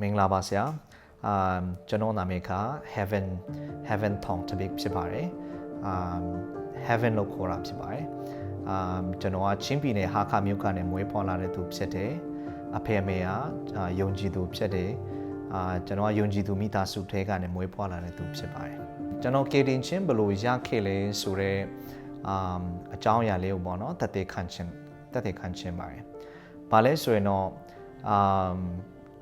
မင်္ဂလာပါဆရာကျွန်တော်နာမည်က Heaven Thong တပိတ်ဖြစ်ပါတယ်Heaven လို့ခေါ်တာဖြစ်ပါတယ်ကျွန်တော်ကချင်းပြည်နယ်ဟာခမြို့ကနေမွေးဖွားလာတဲ့သူဖြစ်တယ်အဖေအမေကယုံကြည်သူဖြစ်တယ်ကျွန်တော်ကယုံကြည်သူမိသားစုထဲကနေမွေးဖွားလာတဲ့သူဖြစ်ပါတယ်ကျွန်တော်ကေတင်ချင်းဘလို့ရခဲ့လဲဆိုတော့အကြောင်းအရာလေးကိုပေါ့နော်တက်တဲ့ခံချင်းပါတယ်ဘာလဲဆိုရင်တော့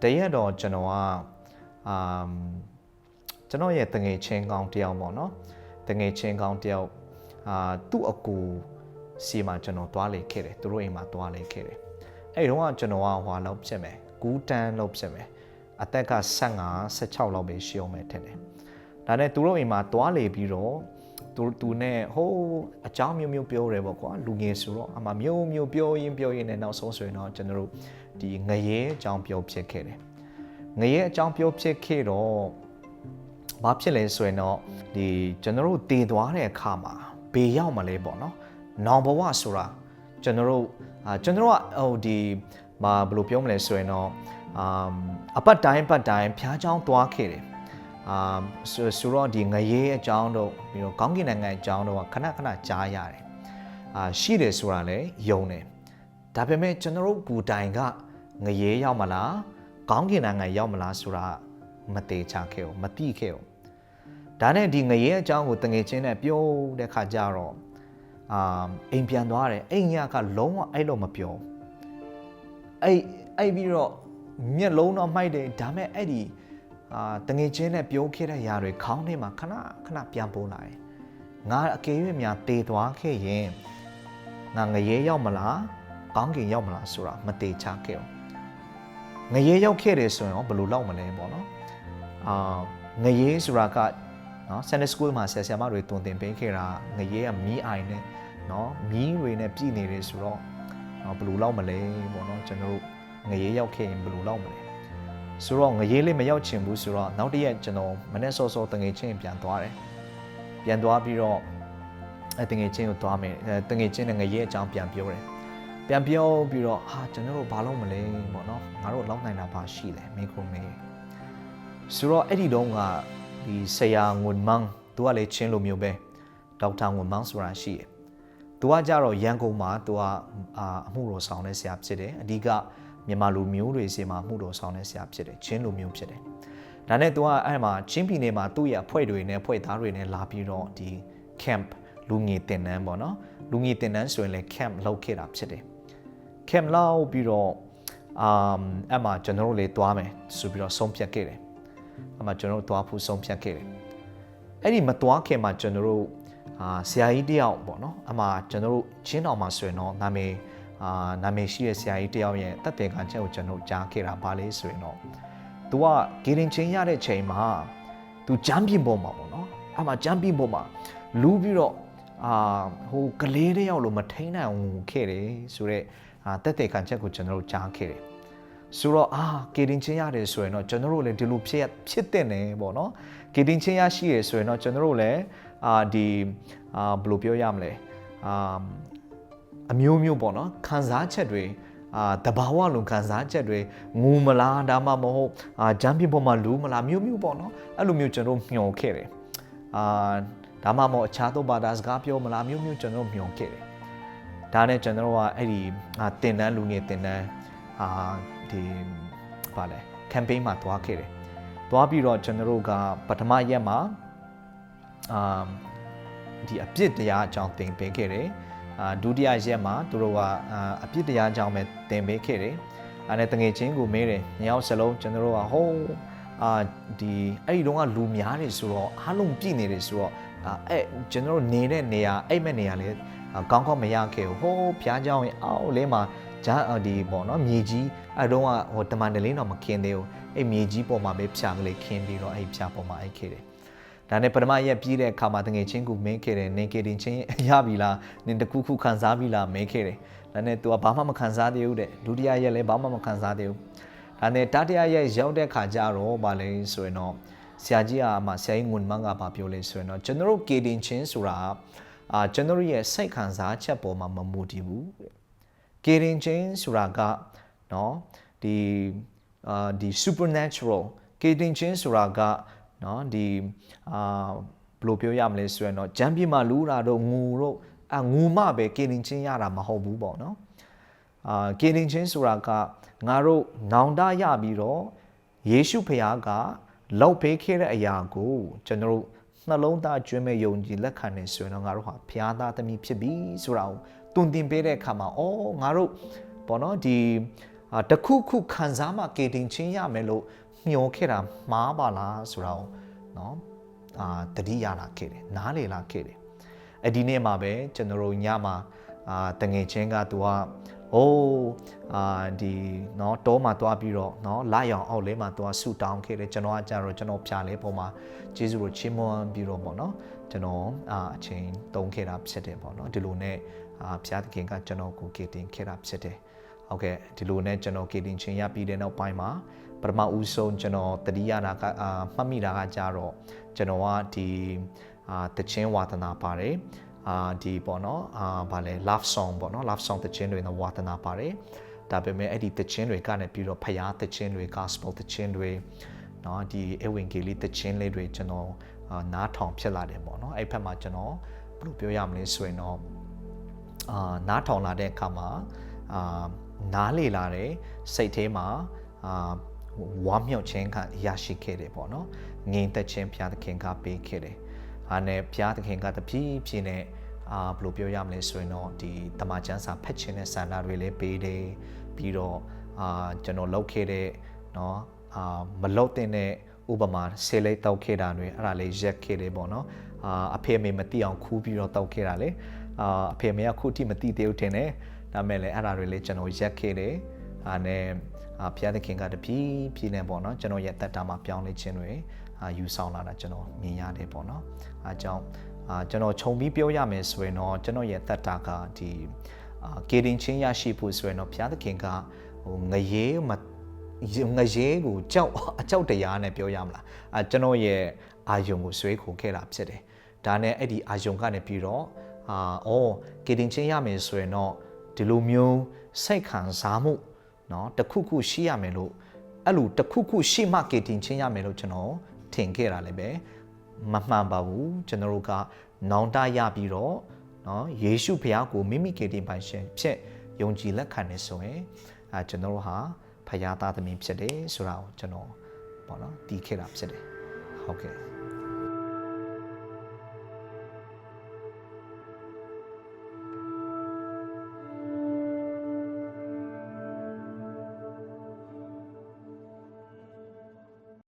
တရက်တော့ကျွန်တော်ရဲ့တငယ်ချင်းကောင်းတယောက်ပေါ့နော်တငယ်ချင်းကောင်းတယောက်သူ့အကူစီမှာကျွန်တော်တွားလေခဲ့တယ်သူတို့အိမ်မှာတွားလေခဲ့တယ်အဲ့တော့ကျွန်တော်ကဟွာလောက်ဖြစ်မယ်ကူးတန်းလောက်ဖြစ်မယ်အသက်က15-16လောက်ပဲရှိအောင်မယ်ထင်တယ်ဒါနဲ့သူတို့အိမ်မှာတွားလေပြီးတော့သူနဲ့ဟိုးအကြောင်းမျိုးပြောတယ်ပေါ့ကွာလူငယ်ဆိုတော့အမမျိုးပြောရင်းနဲ့နောက်ဆုံးဆိုရင်တော့ကျွန်တော်တို့ဒီငရဲအကြောင်းပြောဖြစ်ခဲ့တယ်ငရဲအကြောင်းပြောဖြစ်ခဲ့တော့ဘာဖြစ်လဲဆိုရင်တော့ဒီကျွန်တော်တို့တည်သွားတဲ့အခါမှာဘေးရောက်မလဲပေါ့နော်နောင်ဘဝဆိုတာကျွန်တော်တို့ကဟိုဒီဘယ်လိုပြောမလဲဆိုရင်တော့အပတ်တိုင်းဖျားချောင်းသွားခဲ့တယ်ဆိုတော့ဒီငရဲအကြောင်းတို့ပြီးတော့ကောင်းကင်နိုင်ငံအကြောင်းတို့ကခဏကြားရတယ်ရှိတယ်ဆိုတာလည်းယုံတယ်ဒါပေမဲ့ကျွန်တော်တို့ဘူတိုင်ကငရဲရောက်မလားကောင်းကင်နိုင်ငံရောက်မလားဆိုတာမသေးချခဲ့ဘူးမသိခဲ့ဘူးဒါနဲ့ဒီငရဲအကြောင်းကိုတငယ်ချင်းနဲ့ပြောတဲ့ခါကျတော့အိမ်ပြန်သွားတယ်အိမ်ညကလုံးဝအဲ့လိုမပြောအဲ့ပြီးတော့မျက်လုံးတော့မှိုက်တယ်ဒါမဲ့အဲ့ဒီတငယ်ချင်းနဲ့ပြောခဲ့တဲ့ຢာတွေခေါင်းထဲမှာခဏပြန်ပိုးလာတယ်ငါအကယ်၍များတေသွားခဲ့ရင်ငါငရဲရောက်မလားကောင်းကင်ရောက်မလားဆိုတာမတေချခဲ့ဘူးငရဲရောက်ခဲ့တယ်ဆိုရင်ဘယ်လိုလောက်မလဲပေါ့နော်ငရဲဆိုတာကနော် Sunday School မှာဆရာမတွေတုံသင်ပေးခဲ့တာငရဲကမီးအိုင်နဲ့နော်မီးတွေနဲ့ပြည့်နေတယ်ဆိုတော့ဘယ်လိုလောက်မလဲပေါ့နော်ကျွန်တော်တို့ငရဲရောက်ခဲ့ရင်ဘယ်လိုလောက်မလဲဆိုတော့ငရဲလေးမရောက်ချင်ဘူးဆိုတော့နောက်တစ်ရက်ကျွန်တော်မနေ့စောတငယ်ချင်းပြန်သွားတယ်ပြန်သွားပြီးတော့တငယ်ချင်းကိုသွားမယ်တငယ်ချင်းနဲ့ငရဲအကြောင်းပြန်ပြောတယ်ပြန်ပြောပြီးတော့ကျွန်တော်တို့ဘာလုပ်မလဲပေါ့နော်ငါတို့လောက်နိုင်တာဘာရှိလဲမေခုံမေဆိုတော့အဲ့ဒီတုန်းကဒီဆရာငွန်မန်းသူကလည်းချင်းလိုမျိုးပဲဒေါက်တာငွန်မန်းဆိုတာရှိတယ်သူကကြတော့ရန်ကုန်မှာသူကအမှုတော်ဆောင်တဲ့ဆရာဖြစ်တယ်အဓိကမြန်မာလူမျိုးတွေစီမှာမှုတော်ဆောင်တဲ့ဆရာဖြစ်တယ်ချင်းလူမျိုးဖြစ်တယ်ဒါနဲ့သူကအဲ့မှာချင်းပြည်နယ်မှာသူ့ရဲ့အဖွဲ့တွေနဲ့အဖွဲ့သားတွေနဲ့လာပြီးတော့ဒီ camp လူငယ်တင်နန်းပေါ့နော်လူငယ်တင်နန်းဆိုရင်လည်း camp လုပ်ခဲ့တာဖြစ်တယ် camp လောက်ပြီးတော့အဲ့မှာကျွန်တော်တို့လည်းသွားမယ်ဆိုပြီးတော့ဆုံးဖြတ်ခဲ့တယ်အဲ့မှာကျွန်တော်တို့သွားဖို့ဆုံးဖြတ်ခဲ့တယ်အဲ့ဒီမသွားခင်မှာကျွန်တော်တို့ဆရာကြီးတယောက်ပေါ့နော်အဲ့မှာကျွန်တော်တို့ချင်းတော်မှာဆိုရင်တော့နာမည်ရှိတဲ့ဆရာကြီးတယောက်ရဲ့တက်တဲ့ခံချက်ကိုကျွန်တော်ကြားခဲ့တာဗာလေဆိုရင်တော့ तू ကဂေရင်ချင်းရတဲ့ချိန်မှာ तू ဂျမ်းပြင်ပေါ်မှာပေါ့နော်အဲ့မှာဂျမ်းပြင်ပေါ်မှာလူးပြီးတော့ဟိုကလေးတယောက်လိုမထိန်နိုင်အောင်ခဲ့တယ်ဆိုတော့တက်တဲ့ခံချက်ကိုကျွန်တော်တို့ကြားခဲ့တယ်ဆိုတော့ဂေရင်ချင်းရတယ်ဆိုရင်တော့ကျွန်တော်တို့လည်းဒီလိုဖြစ်တဲ့နေပေါ့နော်ဂေရင်ချင်းရရှိရဆိုရင်တော့ကျွန်တော်တို့လည်းဒီဘယ်လိုပြောရမလဲအမျိုးပေါ့နော်ခံစားချက်တွေတဘာဝလုံးခံစားချက်တွေငူမလားဒါမှမဟုတ်ဂျမ်းပြင်ပေါ်မှာလူမလားမျိုးပေါ့နော်အဲ့လိုမျိုးကျွန်တော်မျှော်ခဲ့တယ်ဒါမှမဟုတ်အခြားသောဘာသာစကားပြောမလားမျိုးကျွန်တော်မျှော်ခဲ့တယ်ဒါနဲ့ကျွန်တော်ကအဲ့ဒီတင်တန်းလူငယ်တင်တန်းဒီဗာလဲ campaign မှာတွားခဲ့တယ်တွားပြီးတော့ကျွန်တော်တို့ကပထမရက်မှာဒီအပြစ်တရားအကြောင်းသင်ပေးခဲ့တယ်ဒုတိယရက်မှာသူတို့ကအပြစ်တရားအကြောင်းပဲသင်ပေးခဲ့တယ်အဲ့နဲ့တငယ်ချင်းကိုမေးတယ်ညောင်စလုံးကျွန်တော်တို့ကဟိုးဒီအဲ့ဒီတုန်းကလူများတယ်ဆိုတော့အားလုံးပြည့်နေတယ်ဆိုတော့ကျွန်တော်တို့နေတဲ့နေရာအဲ့မဲ့နေရာလေကောင်းမရခဲ့ဘူးဟိုးဖျားเจ้าရင်အောက်လေးမှာဂျာဒီပေါ့နော်မြေကြီးအဲ့တုန်းကဟိုတမန်တလင်းတော့မခင်းသေးဘူးအဲ့မြေကြီးပေါ်မှာပဲဖြာကလေးခင်းပြီးတော့အဲ့ဖြာပေါ်မှာအဲ့ခဲ့တယ်ဒါနဲ့ပထမရက်ပြီးတဲ့အခါမှာတငယ်ချင်းကိုမင်းခဲ့တယ်နင်ကေတင်ချင်းရပြီလားနင်တခုခံစားပြီလားမင်းခဲ့တယ်ဒါနဲ့ तू ကဘာမှမခံစားသေးဘူးတဲ့ဒုတိယရက်လည်းဘာမှမခံစားသေးဘူးဒါနဲ့တတိယရက်ရောက်တဲ့ခါကျတော့ဗာလဲဆိုရင်တော့ဆရာကြီးကဆရာကြီးငွန်မန်းကဘာပြောလဲဆိုရင်တော့ကျွန်တော်တို့ကေတင်ချင်းဆိုတာကျွန်တော်ရဲ့စိတ်ခံစားချက်ပေါ်မှာမမူတည်ဘူးကေတင်ချင်းဆိုတာကနော်ဒီ ဒီ supernatural ကေတင်ချင်းဆိုတာကနော်ဒီဘယ်လိုပြောရမလဲဆိုရင်တော့ဂျမ်းပြေမှာလူတာတော့ငူတော့ငူမှပဲကေတင်ချင်းရတာမဟုတ်ဘူးပေါ့နော်ကေတင်ချင်းဆိုတာကငါတို့နောင်တရပြီးတော့ယေရှုဖခင်ကလောက်ပေးခဲ့တဲ့အရာကိုကျွန်တော်တို့နှလုံးသားကျွမ်းမဲ့ယုံကြည်လက်ခံနေဆိုရင်တော့ငါတို့ဟာဖခင်သားသမီးဖြစ်ပြီဆိုတာကိုတွင်တင်ပေးတဲ့အခါမှာအော်ငါတို့ပေါ့နော်ဒီတခုခုခံစားမှကေတင်ချင်းရမယ်လို့မျှော်ခဲ့တာမှားပါလားဆိုတာကိုနော်တတိယလာခဲ့တယ်နားလေလာခဲ့တယ်အဲ့ဒီနေ့မှာပဲကျွန်တော်တို့ညမှာတငယ်ချင်းကသူကဒီနော်တောမှာတွားပြီးတော့နော်လာရောင်အောက်လေးမှာတွားဆူတောင်းခဲ့တယ်ကျွန်တော်ကကြတော့ကျွန်တော်ဖြာလေးပုံမှာကျေးဇူးကိုချီးမွမ်းပြီးတော့ပေါ့နော်ကျွန်တော်အချိန်တုံးခဲ့တာဖြစ်တယ်ပေါ့နော်ဒီလိုနဲ့ဘုရားသခင်ကကျွန်တော်ကိုကေတင်ခဲ့တာဖြစ်တယ်ဟုတ်ကဲ့ဒီလိုနဲ့ကျွန်တော်ကေတင်ချင်းရပြီးတဲ့နောက်ပိုင်းမှာပထမဦးဆုံးကျွန်တော်တတိယနာကမှတ်မိတာကကြတော့ကျွန်တော်ကဒီတခြင်းဝါသနာပါတယ်ဒီပေါ့နော်ဗာလဲ love song ပေါ့နော် love song တခြင်းတွေနဲ့ဝါသနာပါတယ်ဒါပေမဲ့အဲ့ဒီတခြင်းတွေကနေပြီးတော့ဖျားတခြင်းတွေ gospel တခြင်းတွေနော်ဒီအဝင်ဂေလိတခြင်းလေးတွေကျွန်တော်နားထောင်ဖြစ်လာတယ်ပေါ့နော်အဲ့ဖက်မှာကျွန်တော်ဘယ်လိုပြောရမလဲဆိုရင်တော့နားထောင်လာတဲ့အခါမှာနားလေလာတယ်စိတ်ထဲမှာဝမ်းမြောက်ခြင်းကရရှိခဲ့တယ်ပေါ့နော်ငြိမ်သက်ခြင်းဘုရားသခင်ကပေးခဲ့တယ်နဲ့ဘုရားသခင်ကတဖြည်းဖြည်းနဲ့ဘယ်လိုပြောရမလဲဆိုရင်တော့ဒီတမန်ကျမ်းစာဖတ်ခြင်းနဲ့ဆန္ဒတွေလည်းပေးတယ်ပြီးတော့ကျွန်တော်လုပ်ခဲ့တဲ့เนาะမလုပ်တဲ့ဥပမာဆေးလေးတောက်ခဲ့တာတွေအဲ့ဒါလေးရက်ခဲ့တယ်ပေါ့နော်အဖေမေမသိအောင်ခူးပြီးတော့တောက်ခဲ့တာလေအဖေမေကခုထိမသိသေးဘူးထင်တယ်ဒါမဲ့လည်းအဲ့ဒါတွေလည်းကျွန်တော်ရက်ခဲ့တယ်နဲ့ဘုရားသခင်ကတဖြည်းဖြည်းနဲ့ပေါ့နော်ကျွန်တော်ရဲ့တက်တာမှာပြောင်းလဲခြင်းတွေယူဆောင်လာတာကျွန်တော်မြင်ရတယ်ပေါ့နော်အားကြောင့်ကျွန်တော်ခြုံပြီးပြောရမယ်ဆိုရင်တော့ကျွန်တော်ရဲ့တက်တာကဒီကေတင်ချင်းရရှိဖို့ဆိုရင်တော့ဘုရားသခင်ကငရေကိုအကြောက်တရားနဲ့ပြောရမလားကျွန်တော်ရဲ့အာယုံကိုဆွဲခိုခဲ့တာဖြစ်တယ်ဒါနဲ့အဲ့ဒီအာယုံကနေပြီးတော့ကေတင်ချင်းရမယ်ဆိုရင်တော့ဒီလိုမျိုးစိတ်ခံစားမှုเนาะတခုခုရှိရမယ်လို့အဲ့လိုတခုခုရှိမှကေတင်ချင်းရမယ်လို့ကျွန်တော်ထင်ခဲ့တာလည်းပဲမမှန်ပါဘူးကျွန်တော်တို့ကနောင်တရပြီးတော့เนาะယေရှုဖခင်ကိုမိမိကေတင်ပိုင်ရှင်ဖြစ်ယုံကြည်လက်ခံနေဆိုရင်ကျွန်တော်တို့ဟာဖခင်သားသမီးဖြစ်တယ်ဆိုတာကိုကျွန်တော်ပေါ့နော်သိခဲ့တာဖြစ်တယ်ဟုတ်ကဲ့